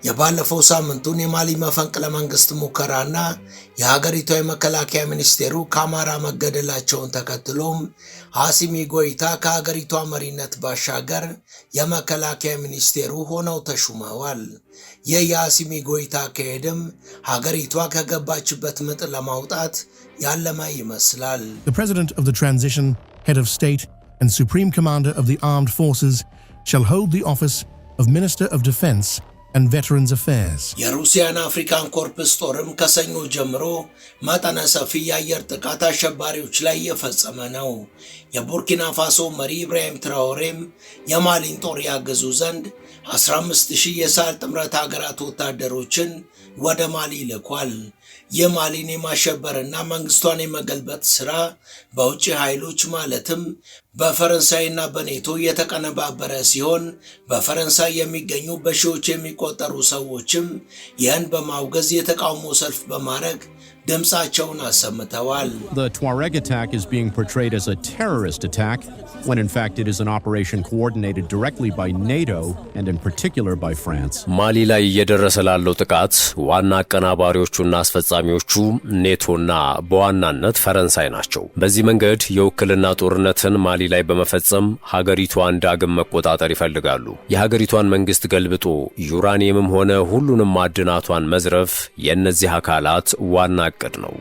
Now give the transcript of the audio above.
የባለፈው ሳምንቱን የማሊ መፈንቅለ መንግስት ሙከራና የሀገሪቱ የመከላከያ ሚኒስቴሩ ካማራ መገደላቸውን ተከትሎም አሲሚ ጎይታ ከሀገሪቷ መሪነት ባሻገር የመከላከያ ሚኒስቴሩ ሆነው ተሹመዋል። የአሲሚ ጎይታ ከሄድም ሀገሪቷ ከገባችበት ምጥ ለማውጣት ያለመ ይመስላል። The President of the Transition, Head of State and Supreme Commander of the Armed Forces shall hold the office of Minister of Defense and Veterans Affairs. የሩሲያን አፍሪካን ኮርፕስ ጦርም ከሰኞ ጀምሮ መጠነ ሰፊ የአየር ጥቃት አሸባሪዎች ላይ እየፈጸመ ነው። የቡርኪና ፋሶ መሪ ኢብራሂም ትራኦሬም የማሊን ጦር ያገዙ ዘንድ 15000 የሳህል ጥምረት ሀገራት ወታደሮችን ወደ ማሊ ልኳል። የማሊን የማሸበርና መንግስቷን የመገልበጥ ስራ በውጭ ኃይሎች ማለትም በፈረንሳይና በኔቶ የተቀነባበረ ሲሆን በፈረንሳይ የሚገኙ በሺዎች የሚቆጠሩ ሰዎችም ይህን በማውገዝ የተቃውሞ ሰልፍ በማድረግ ድምጻቸውን አሰምተዋል። The Tuareg attack is being portrayed as a terrorist attack when in fact it is an operation coordinated directly by NATO and in particular by France. ማሊ ላይ እየደረሰ ላለው ጥቃት ዋና አቀናባሪዎቹና አስፈጻሚዎቹ ኔቶና በዋናነት ፈረንሳይ ናቸው። በዚህ መንገድ የውክልና ጦርነትን ማሊ ላይ በመፈጸም ሀገሪቷን ዳግም መቆጣጠር ይፈልጋሉ። የሀገሪቷን መንግስት ገልብጦ ዩራኒየምም ሆነ ሁሉንም ማዕድናቷን መዝረፍ የእነዚህ አካላት ዋና እቅድ ነው።